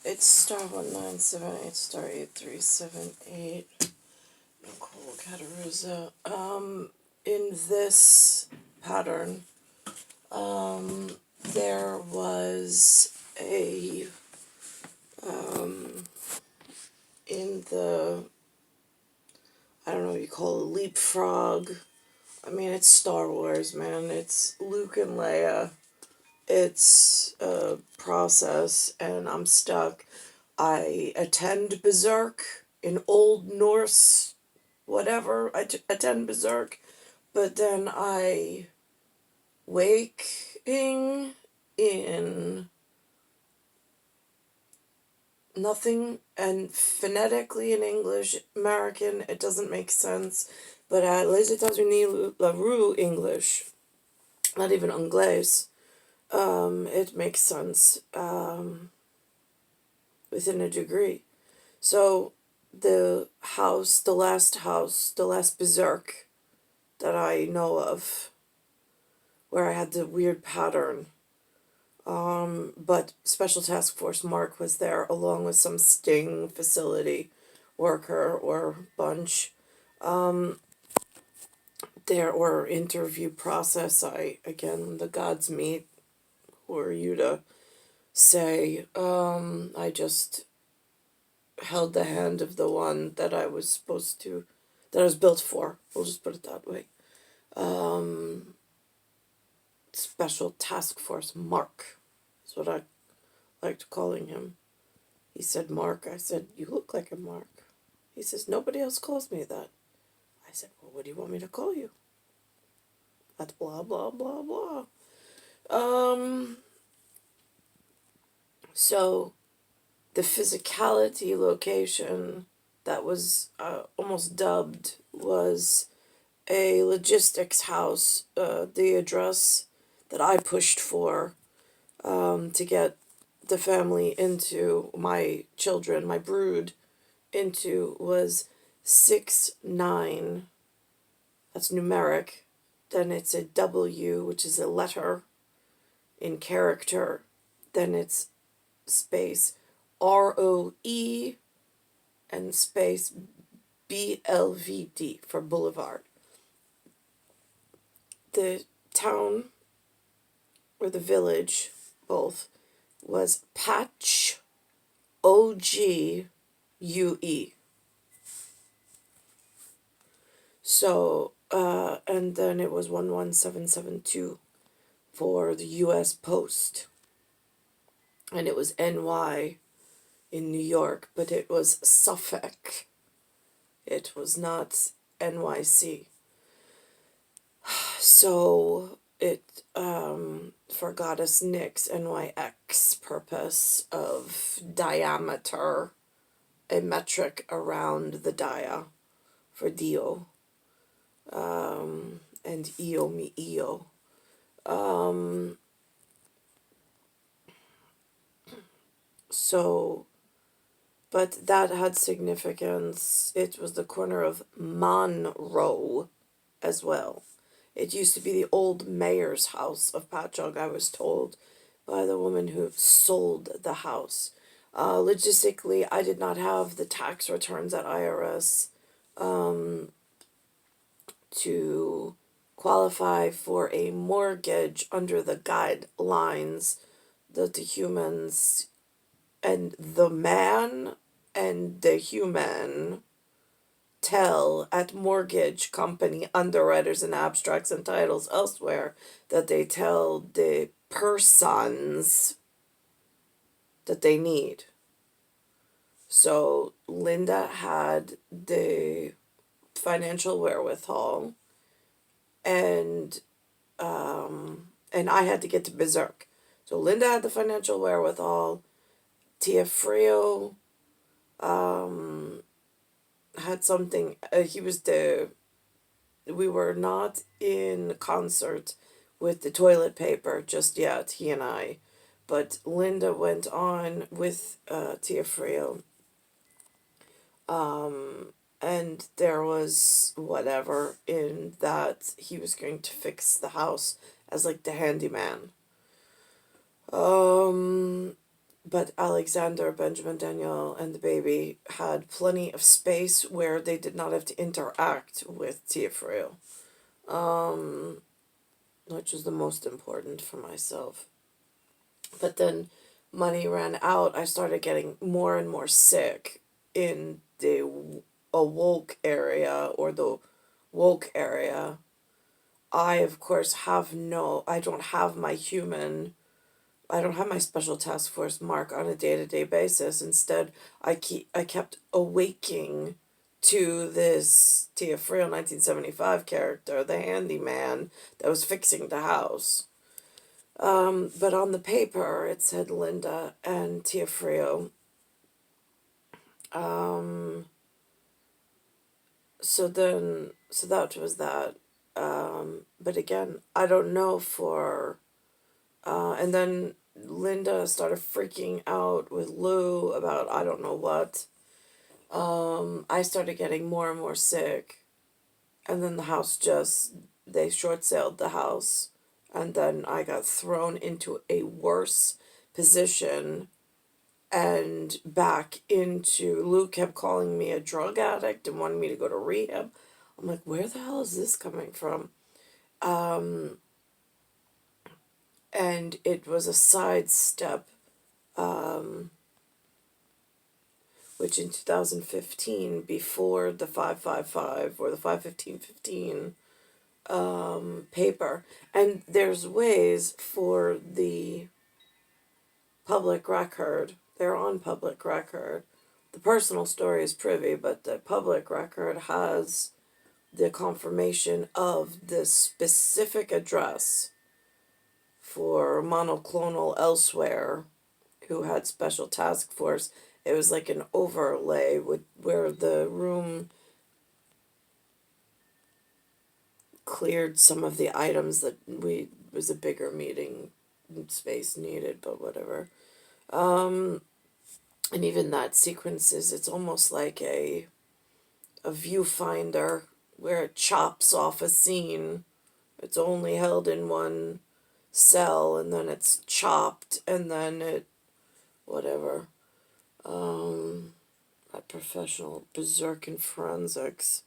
It's star 1978 star 8378. Nicole Cattaruzza. In this pattern, there was a in the, I don't know what you call it, leapfrog. I mean, it's Star Wars, man. It's Luke and Leia. It's a process, and I'm stuck. I attend Beserkr in Old Norse, whatever. Attend Beserkr, but then I waking in nothing, and phonetically in English, American, it doesn't make sense, but les États-Unis, la rue English, not even Anglais, it makes sense, within a degree. So, the last Beserkr that I know of, where I had the weird pattern, but Special Task Force Mark was there along with some Sting facility worker or bunch. There or interview process. Again, the gods meet. Who are you to say? I just held the hand of the one that I was built for. We'll just put it that way. Special Task Force Mark is what I liked calling him. He said Mark. I said, you look like a Mark. He says, nobody else calls me that. I said, well, what do you want me to call you? That's blah, blah, blah, blah. So the physicality location that was almost dubbed was a logistics house. The address that I pushed for to get the family into, my children, my brood, into was 69. That's numeric. Then it's a W, which is a letter in character. Then it's space ROE and space BLVD for boulevard. The town, or the village, both, was Patch OGUE. So, and then it was 11772 for the U.S. Post. And it was NY in New York, but it was Suffolk. It was not NYC. So it, for Goddess Nyx, NYX purpose of diameter, a metric around the dia for Dio, and Io mi Io. So, but that had significance. It was the corner of Monroe as well. It used to be the old mayor's house of Patchogue, I was told, by the woman who sold the house. Logistically, I did not have the tax returns at IRS to qualify for a mortgage under the guidelines that the humans and the man and the human tell at mortgage company underwriters and abstracts and titles elsewhere, that they tell the persons that they need. So Linda had the financial wherewithal, and I had to get to Beserkr. So Linda had the financial wherewithal. Tia Frio had something. We were not in concert with the toilet paper just yet, he and I. But Linda went on with Tia Frio. And there was whatever in that he was going to fix the house as like the handyman. but Alexander, Benjamin Daniel, and the baby had plenty of space where they did not have to interact with Teofrio, which was the most important for myself. But then money ran out. I started getting more and more sick in the awoke area or the woke area. I, of course, I don't have my I don't have my special task force mark on a day-to-day basis. Instead, I kept awaking to this Teofrio 1975 character, the handyman that was fixing the house. But on the paper, it said Linda and Teofrio. Um, so that was that. But again, I don't know and then Linda started freaking out with Lou about I don't know what. I started getting more and more sick. And then they short sailed the house. And then I got thrown into a worse position and back into. Lou kept calling me a drug addict and wanted me to go to rehab. I'm like, where the hell is this coming from? And it was a sidestep, which in 2015, before the 555 or the 51515 paper, and there's ways for the public record, they're on public record. The personal story is privy, but the public record has the confirmation of the specific address for monoclonal elsewhere who had special task force. It was like an overlay with where the room cleared some of the items that we was a bigger meeting space needed, but whatever. And even that sequences, it's almost like a viewfinder where it chops off a scene. It's only held in one cell and then it's chopped and then it whatever. That professional Beserkr forensics.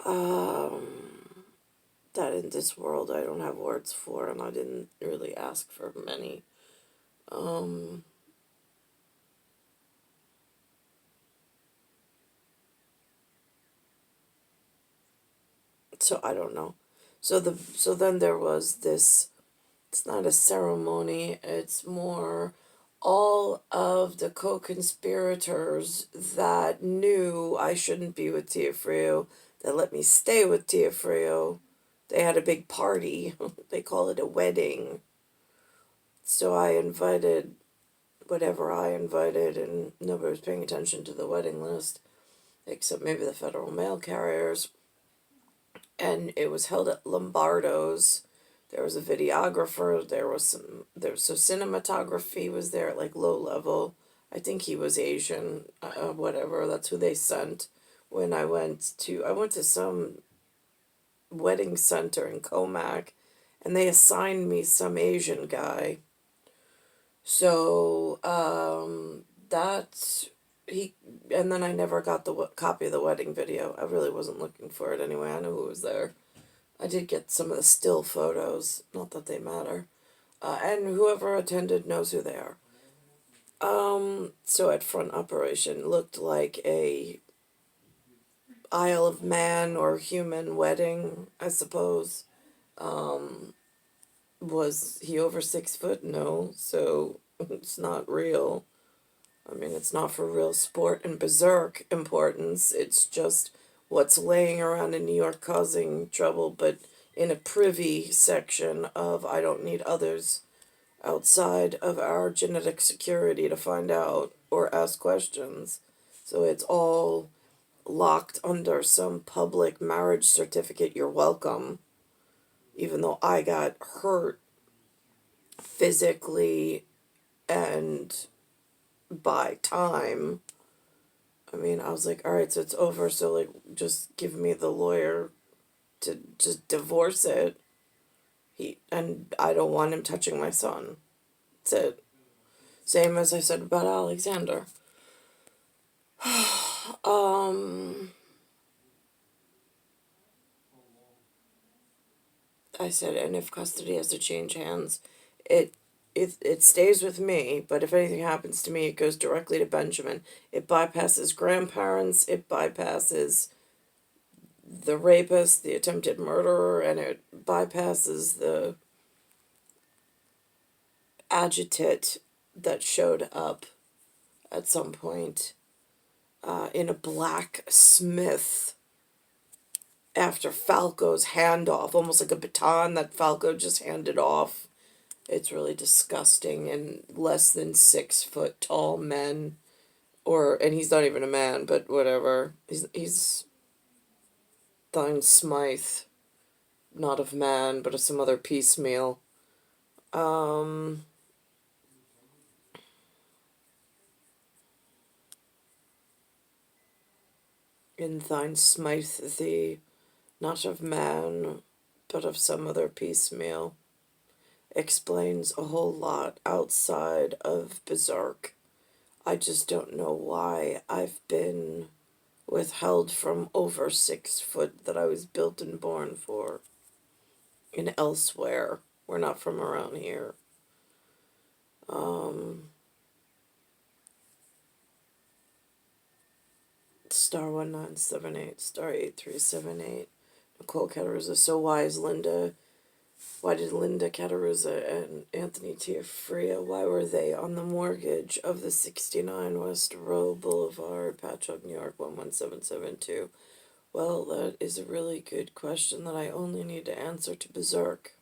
That in this world I don't have words for, and I didn't really ask for many. So I don't know. So then there was this. It's not a ceremony. It's more all of the co-conspirators that knew I shouldn't be with Teofrio, that let me stay with Teofrio. They had a big party. They call it a wedding. So I invited whatever I invited, and nobody was paying attention to the wedding list, except maybe the federal mail carriers. And it was held at Lombardo's. There was a videographer. So cinematography was there at like low level. I think he was Asian. Whatever. That's who they sent. When I went to some wedding center in Comac, and they assigned me some Asian guy. So that he and then I never got the copy of the wedding video. I really wasn't looking for it anyway. I knew who was there. I did get some of the still photos. Not that they matter. And whoever attended knows who they are. So at front operation looked like a Isle of Man or human wedding, I suppose. Was he over 6 foot? No, so it's not real. I mean, it's not for real sport and berserk importance. It's just what's laying around in New York causing trouble, but in a privy section of I don't need others outside of our genetic security to find out or ask questions. So it's all locked under some public marriage certificate. You're welcome. Even though I got hurt physically and by time. I mean, I was like, all right, so it's over. So, like, just give me the lawyer to just divorce it. And I don't want him touching my son. That's it. Same as I said about Alexander. I said, and if custody has to change hands, it it stays with me, but if anything happens to me, it goes directly to Benjamin. It bypasses grandparents, it bypasses the rapist, the attempted murderer, and it bypasses the agitate that showed up at some point in a black Smith after Falco's handoff, almost like a baton that Falco just handed off. It's really disgusting, and less than 6 foot tall men, and he's not even a man, but whatever. He's thine Smythe, not of man, but of some other piecemeal. In thine Smythe thee, not of man, but of some other piecemeal, explains a whole lot outside of Beserkr. I just don't know why I've been withheld from over 6 foot that I was built and born for. And elsewhere. We're not from around here. Star 1978, star 8378. Nicole Cattaruzza. So why did Linda Cattaruzza and Anthony Tiafria, why were they on the mortgage of the 69 West Row Boulevard, Patchogue, New York, 11772? Well, that is a really good question that I only need to answer to Beserkr.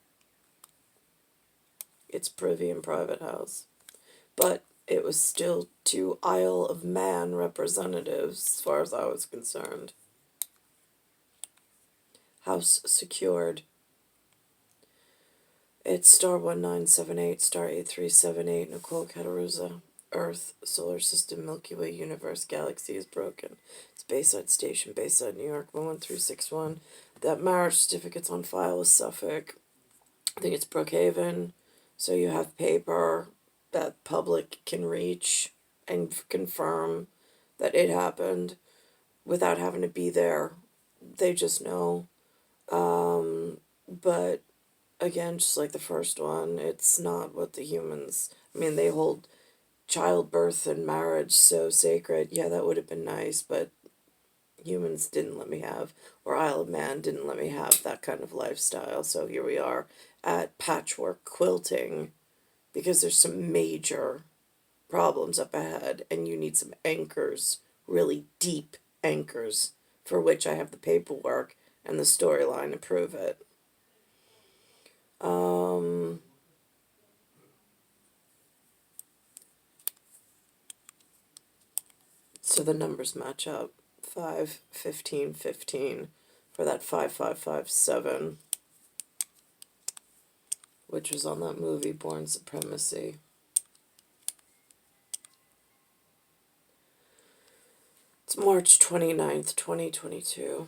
It's privy and private house. But it was still two Isle of Man representatives, as far as I was concerned. House secured. It's star 1978, star 8378, Nicole Cattaruzza. Earth, solar system, Milky Way, universe, galaxy is broken. It's Bayside Station, Bayside, New York, 11361. That marriage certificate's on file with Suffolk. I think it's Brookhaven. So you have paper that public can reach and confirm that it happened without having to be there. They just know. But again, just like the first one, it's not what the humans. I mean, they hold childbirth and marriage so sacred. Yeah, that would have been nice, but humans didn't let me have, or Isle of Man didn't let me have that kind of lifestyle. So here we are at patchwork quilting because there's some major problems up ahead and you need some anchors, really deep anchors, for which I have the paperwork and the storyline to prove it. So the numbers match up. 5, 15, 15 for that 5557, which was on that movie Born Supremacy. It's March 29th, 2022.